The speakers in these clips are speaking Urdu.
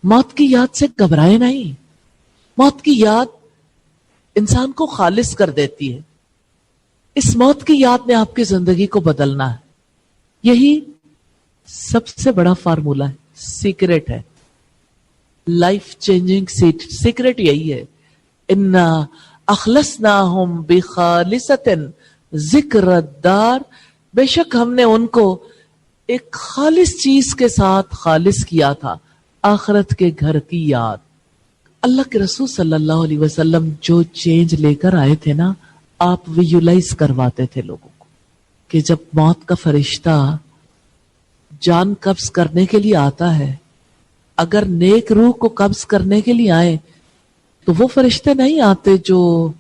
موت کی یاد سے گھبرائے نہیں. موت کی یاد انسان کو خالص کر دیتی ہے. اس موت کی یاد نے آپ کی زندگی کو بدلنا ہے. یہی سب سے بڑا فارمولہ ہے, سیکرٹ ہے, لائف چینجنگ سیکرٹ یہی ہے. انا اخلصناہم بخالصۃ ذکر الدار, بے شک ہم نے ان کو ایک خالص چیز کے ساتھ خالص کیا تھا, آخرت کے گھر کی یاد. اللہ کے رسول صلی اللہ علیہ وسلم جو چینج لے کر آئے تھے نا, آپ ویژولائز کرواتے تھے لوگوں کو کہ جب موت کا فرشتہ جان قبض کرنے کے لیے آتا ہے, اگر نیک روح کو قبض کرنے کے لیے آئے تو وہ فرشتے نہیں آتے جو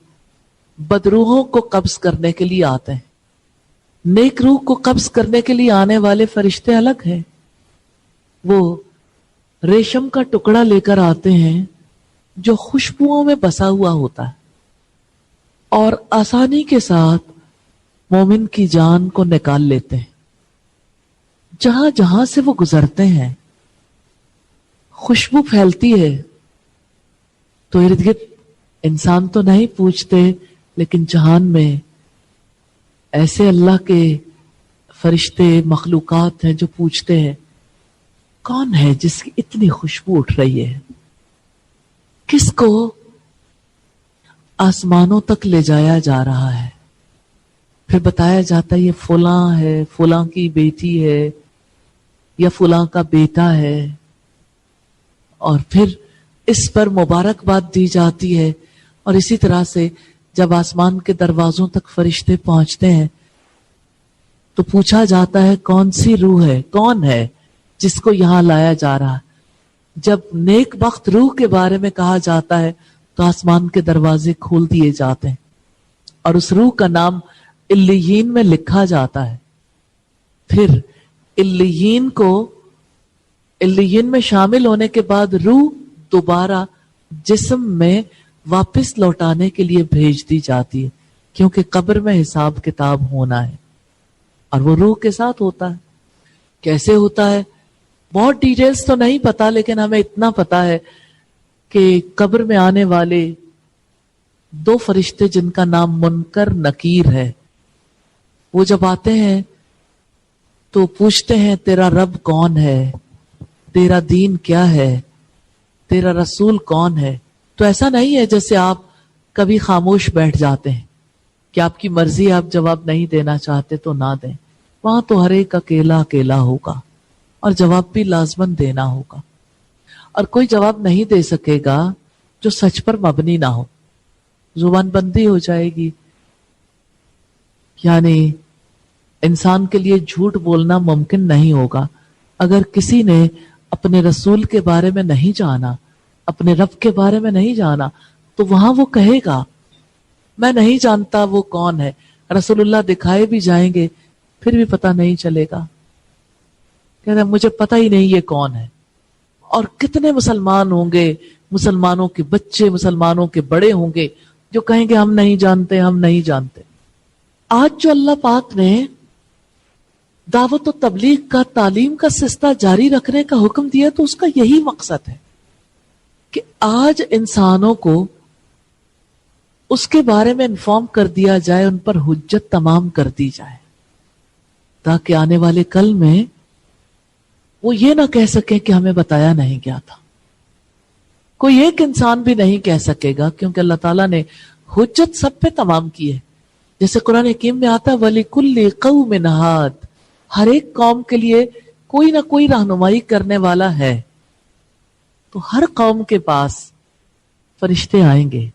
بدروحوں کو قبض کرنے کے لیے آتے ہیں. نیک روح کو قبض کرنے کے لیے آنے والے فرشتے الگ ہیں. وہ ریشم کا ٹکڑا لے کر آتے ہیں جو خوشبوؤں میں بسا ہوا ہوتا ہے, اور آسانی کے ساتھ مومن کی جان کو نکال لیتے ہیں. جہاں جہاں سے وہ گزرتے ہیں خوشبو پھیلتی ہے, تو ارد گرد انسان تو نہیں پوچھتے, لیکن جہان میں ایسے اللہ کے فرشتے مخلوقات ہیں جو پوچھتے ہیں کون ہے جس کی اتنی خوشبو اٹھ رہی ہے, کس کو آسمانوں تک لے جایا جا رہا ہے. پھر بتایا جاتا ہے یہ فلاں ہے, فلاں کی بیٹی ہے یا فلاں کا بیٹا ہے, اور پھر اس پر مبارکباد دی جاتی ہے. اور اسی طرح سے جب آسمان کے دروازوں تک فرشتے پہنچتے ہیں تو پوچھا جاتا ہے کون سی روح ہے, کون ہے جس کو یہاں لایا جا رہا ہے. جب نیک بخت روح کے بارے میں کہا جاتا ہے تو آسمان کے دروازے کھول دیے جاتے ہیں اور اس روح کا نام علیین میں لکھا جاتا ہے. پھر علیین میں شامل ہونے کے بعد روح دوبارہ جسم میں واپس لوٹانے کے لیے بھیج دی جاتی ہے, کیونکہ قبر میں حساب کتاب ہونا ہے اور وہ روح کے ساتھ ہوتا ہے. کیسے ہوتا ہے بہت ڈیٹیلز تو نہیں پتا, لیکن ہمیں اتنا پتا ہے کہ قبر میں آنے والے دو فرشتے جن کا نام منکر نکیر ہے, وہ جب آتے ہیں تو پوچھتے ہیں تیرا رب کون ہے, تیرا دین کیا ہے, تیرا رسول کون ہے. تو ایسا نہیں ہے جیسے آپ کبھی خاموش بیٹھ جاتے ہیں کہ آپ کی مرضی, آپ جواب نہیں دینا چاہتے تو نہ دیں. وہاں تو ہر ایک اکیلا اکیلا ہوگا اور جواب بھی لازماً دینا ہوگا, اور کوئی جواب نہیں دے سکے گا جو سچ پر مبنی نہ ہو. زبان بندی ہو جائے گی, یعنی انسان کے لیے جھوٹ بولنا ممکن نہیں ہوگا. اگر کسی نے اپنے رسول کے بارے میں نہیں جانا, اپنے رب کے بارے میں نہیں جانا, تو وہاں وہ کہے گا میں نہیں جانتا وہ کون ہے. رسول اللہ دکھائے بھی جائیں گے پھر بھی پتہ نہیں چلے گا, کہتے ہیں مجھے پتہ ہی نہیں یہ کون ہے. اور کتنے مسلمان ہوں گے, مسلمانوں کے بچے, مسلمانوں کے بڑے ہوں گے جو کہیں گے ہم نہیں جانتے, ہم نہیں جانتے. آج جو اللہ پاک نے دعوت و تبلیغ کا, تعلیم کا سلسلہ جاری رکھنے کا حکم دیا تو اس کا یہی مقصد ہے کہ آج انسانوں کو اس کے بارے میں انفارم کر دیا جائے, ان پر حجت تمام کر دی جائے, تاکہ آنے والے کل میں وہ یہ نہ کہہ سکیں کہ ہمیں بتایا نہیں گیا تھا. کوئی ایک انسان بھی نہیں کہہ سکے گا, کیونکہ اللہ تعالیٰ نے حجت سب پہ تمام کی ہے. جیسے قرآن حکیم میں آتا ہے وَلِكُلِّ قَوْمٍ هَادٍ, ہر ایک قوم کے لیے کوئی نہ کوئی رہنمائی کرنے والا ہے. تو ہر قوم کے پاس فرشتے آئیں گے,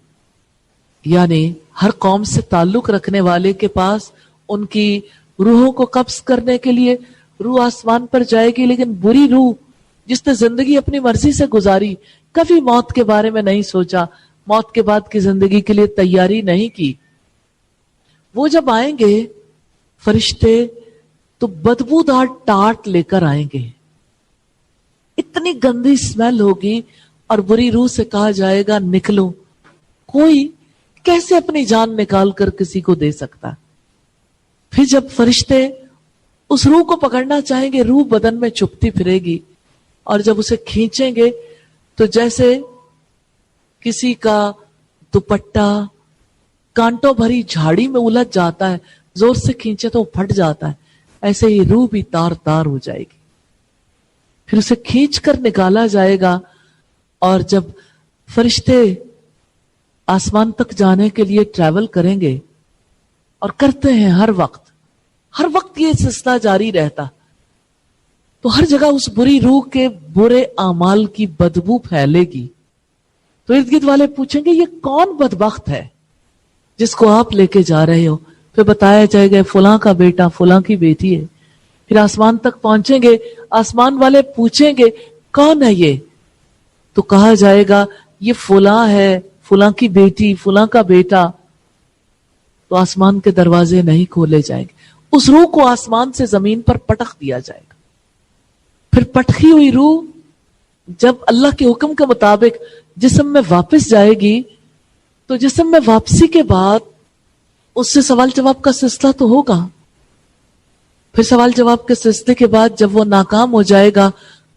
یعنی ہر قوم سے تعلق رکھنے والے کے پاس ان کی روحوں کو قبض کرنے کے لیے روح آسمان پر جائے گی. لیکن بری روح جس نے زندگی اپنی مرضی سے گزاری, کبھی موت کے بارے میں نہیں سوچا, موت کے بعد کی زندگی کے لیے تیاری نہیں کی, وہ جب آئیں گے فرشتے تو بدبودار ٹاٹ لے کر آئیں گے. اتنی گندی اسمیل ہوگی اور بری روح سے کہا جائے گا نکلو. کوئی کیسے اپنی جان نکال کر کسی کو دے سکتا. پھر جب فرشتے اس روح کو پکڑنا چاہیں گے, روح بدن میں چپتی پھرے گی, اور جب اسے کھینچیں گے تو جیسے کسی کا دوپٹہ کانٹوں بھری جھاڑی میں الجھ جاتا ہے, زور سے کھینچے تو پھٹ جاتا ہے, ایسے ہی روح بھی تار تار ہو جائے گی. پھر اسے کھینچ کر نکالا جائے گا, اور جب فرشتے آسمان تک جانے کے لیے ٹریول کریں گے, اور کرتے ہیں ہر وقت یہ سلسلہ جاری رہتا, تو ہر جگہ اس بری روح کے برے اعمال کی بدبو پھیلے گی. تو ارد گرد والے پوچھیں گے یہ کون بدبخت ہے جس کو آپ لے کے جا رہے ہو؟ پھر بتایا جائے گا فلاں کا بیٹا فلاں کی بیٹی ہے. پھر آسمان تک پہنچیں گے, آسمان والے پوچھیں گے کون ہے یہ؟ تو کہا جائے گا یہ فلاں ہے, فلاں کی بیٹی فلاں کا بیٹا. تو آسمان کے دروازے نہیں کھولے جائیں گے, اس روح کو آسمان سے زمین پر پٹخ دیا جائے گا. پھر پٹخی ہوئی روح جب اللہ کے حکم کے مطابق جسم میں واپس جائے گی, تو جسم میں واپسی کے بعد اس سے سوال جواب کا سلسلہ تو ہوگا. پھر سوال جواب کے سلسلے کے بعد جب وہ ناکام ہو جائے گا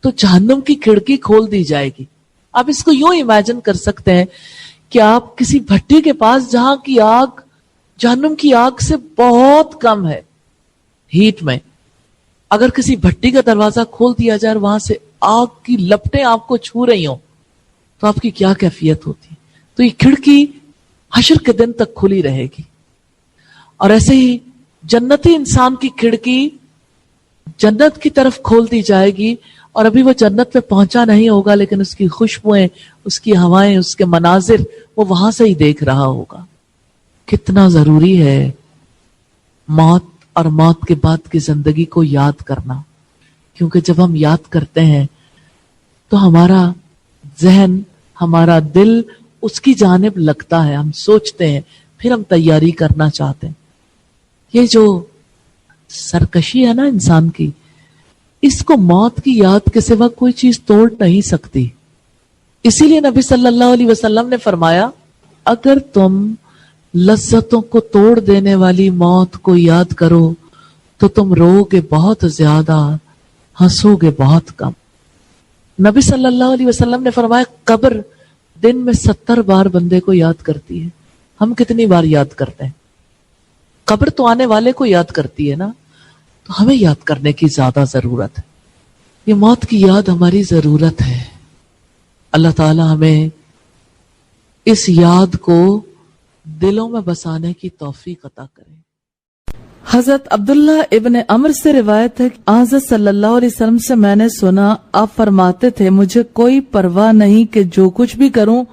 تو جہنم کی کھڑکی کھول دی جائے گی. آپ اس کو یوں امیجن کر سکتے ہیں کہ آپ کسی بھٹی کے پاس جہاں کی آگ جہنم کی آگ سے بہت کم ہے ہیٹ میں, اگر کسی بھٹی کا دروازہ کھول دیا جائے اور وہاں سے آگ کی لپٹیں آپ کو چھو رہی ہوں تو آپ کی کیا کیفیت ہوتی ہے؟ تو یہ کھڑکی حشر کے دن تک کھلی رہے گی. اور ایسے ہی جنتی انسان کی کھڑکی جنت کی طرف کھول دی جائے گی, اور ابھی وہ جنت پہ پہنچا نہیں ہوگا لیکن اس کی خوشبوئیں, اس کی ہوائیں, اس کے مناظر وہ وہاں سے ہی دیکھ رہا ہوگا. کتنا ضروری ہے موت اور موت کے بعد کی زندگی کو یاد کرنا, کیونکہ جب ہم یاد کرتے ہیں تو ہمارا ذہن, ہمارا دل اس کی جانب لگتا ہے, ہم سوچتے ہیں, پھر ہم تیاری کرنا چاہتے ہیں. یہ جو سرکشی ہے نا انسان کی, اس کو موت کی یاد کے سوا کوئی چیز توڑ نہیں سکتی. اسی لیے نبی صلی اللہ علیہ وسلم نے فرمایا اگر تم لذتوں کو توڑ دینے والی موت کو یاد کرو تو تم رو گے بہت زیادہ, ہنسو گے بہت کم. نبی صلی اللہ علیہ وسلم نے فرمایا قبر دن میں 70 بار بندے کو یاد کرتی ہے. ہم کتنی بار یاد کرتے ہیں؟ قبر تو آنے والے کو یاد کرتی ہے نا, تو ہمیں یاد کرنے کی زیادہ ضرورت ہے. یہ موت کی یاد ہماری ضرورت ہے. اللہ تعالی ہمیں اس یاد کو دلوں میں بسانے کی توفیق عطا کرے. حضرت عبداللہ ابن عمر سے روایت ہے کہ حضرت صلی اللہ علیہ وسلم سے میں نے سنا, آپ فرماتے تھے مجھے کوئی پرواہ نہیں کہ جو کچھ بھی کروں,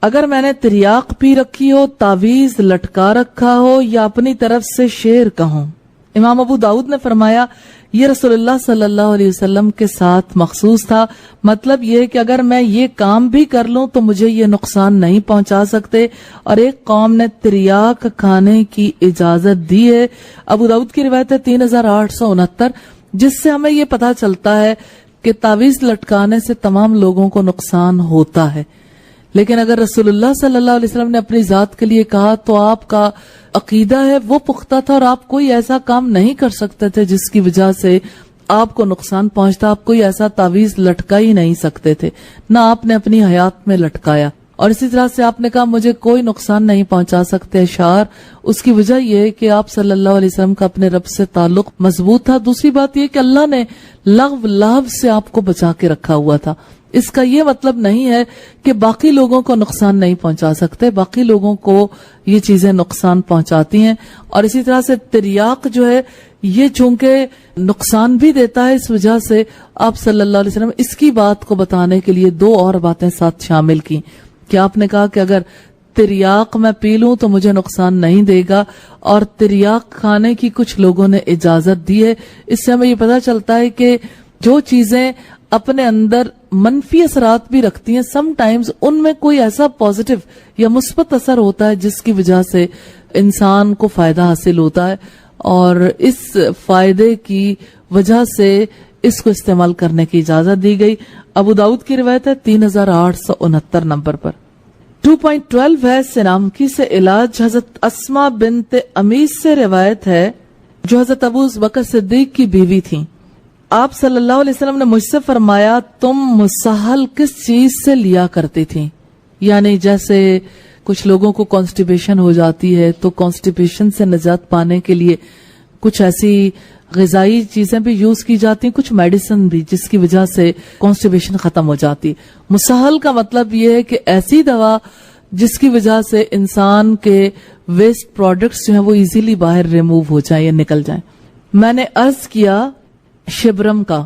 اگر میں نے تریاق پی رکھی ہو, تعویذ لٹکا رکھا ہو یا اپنی طرف سے شعر کہوں. امام ابو داؤد نے فرمایا یہ رسول اللہ صلی اللہ علیہ وسلم کے ساتھ مخصوص تھا, مطلب یہ کہ اگر میں یہ کام بھی کر لوں تو مجھے یہ نقصان نہیں پہنچا سکتے. اور ایک قوم نے تریاق کھانے کی اجازت دی ہے. ابو داؤد کی روایت ہے 3869, جس سے ہمیں یہ پتا چلتا ہے کہ تعویذ لٹکانے سے تمام لوگوں کو نقصان ہوتا ہے. لیکن اگر رسول اللہ صلی اللہ علیہ وسلم نے اپنی ذات کے لیے کہا تو آپ کا عقیدہ ہے وہ پختہ تھا, اور آپ کوئی ایسا کام نہیں کر سکتے تھے جس کی وجہ سے آپ کو نقصان پہنچتا. آپ کوئی ایسا تعویذ لٹکا ہی نہیں سکتے تھے, نہ آپ نے اپنی حیات میں لٹکایا. اور اسی طرح سے آپ نے کہا مجھے کوئی نقصان نہیں پہنچا سکتے اشعار, اس کی وجہ یہ ہے کہ آپ صلی اللہ علیہ وسلم کا اپنے رب سے تعلق مضبوط تھا. دوسری بات یہ کہ اللہ نے لغو لعب سے آپ کو بچا کے رکھا ہوا تھا. اس کا یہ مطلب نہیں ہے کہ باقی لوگوں کو نقصان نہیں پہنچا سکتے, باقی لوگوں کو یہ چیزیں نقصان پہنچاتی ہیں. اور اسی طرح سے تریاق جو ہے یہ چونکہ نقصان بھی دیتا ہے, اس وجہ سے آپ صلی اللہ علیہ وسلم اس کی بات کو بتانے کے لیے 2 اور باتیں ساتھ شامل کی کہ آپ نے کہا کہ اگر تریاق میں پی لوں تو مجھے نقصان نہیں دے گا, اور تریاق کھانے کی کچھ لوگوں نے اجازت دی ہے. اس سے ہمیں یہ پتا چلتا ہے کہ جو چیزیں اپنے اندر منفی اثرات بھی رکھتی ہیں, سم ٹائمز ان میں کوئی ایسا پازیٹیو یا مثبت اثر ہوتا ہے جس کی وجہ سے انسان کو فائدہ حاصل ہوتا ہے, اور اس فائدے کی وجہ سے اس کو استعمال کرنے کی اجازت دی گئی. ابو داؤد کی روایت ہے 3869 نمبر پر. 2.12 ہے سنامکی سے علاج. حضرت اسما بنت امیس سے روایت ہے جو حضرت ابو بکر صدیق کی بیوی تھیں. آپ صلی اللہ علیہ وسلم نے مجھ سے فرمایا تم مسحل کس چیز سے لیا کرتی تھی؟ یعنی جیسے کچھ لوگوں کو کانسٹیپیشن ہو جاتی ہے تو کانسٹیپیشن سے نجات پانے کے لیے کچھ ایسی غذائی چیزیں بھی یوز کی جاتی ہیں، کچھ میڈیسن بھی، جس کی وجہ سے کانسٹیپیشن ختم ہو جاتی. مسحل کا مطلب یہ ہے کہ ایسی دوا جس کی وجہ سے انسان کے ویسٹ پروڈکٹس جو ہیں وہ ایزیلی باہر ریموو ہو جائیں یا نکل جائیں. میں نے عرض کیا شبرم کا،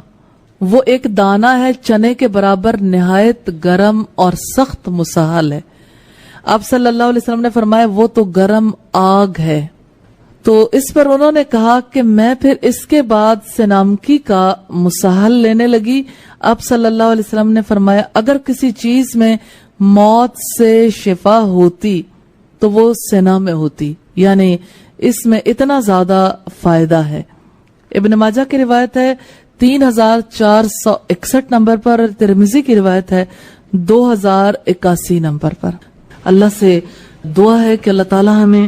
وہ ایک دانہ ہے چنے کے برابر، نہایت گرم اور سخت مسحل ہے. آپ صلی اللہ علیہ وسلم نے فرمایا وہ تو گرم آگ ہے. تو اس پر انہوں نے کہا کہ میں پھر اس کے بعد سنامکی کا مسحل لینے لگی. آپ صلی اللہ علیہ وسلم نے فرمایا اگر کسی چیز میں موت سے شفا ہوتی تو وہ سنا میں ہوتی، یعنی اس میں اتنا زیادہ فائدہ ہے. ابن ماجہ کی روایت ہے 3461 نمبر پر، اور ترمذی کی روایت ہے 2081 نمبر پر. اللہ سے دعا ہے کہ اللہ تعالی ہمیں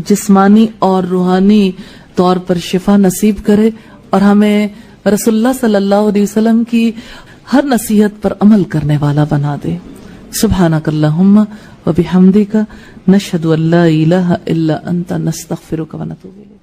جسمانی اور روحانی طور پر شفا نصیب کرے اور ہمیں رسول اللہ صلی اللہ علیہ وسلم کی ہر نصیحت پر عمل کرنے والا بنا دے. سبحانک اللہم و بحمدک نشہد ان لا الہ الا انت نستغفرک و نتوب الیک.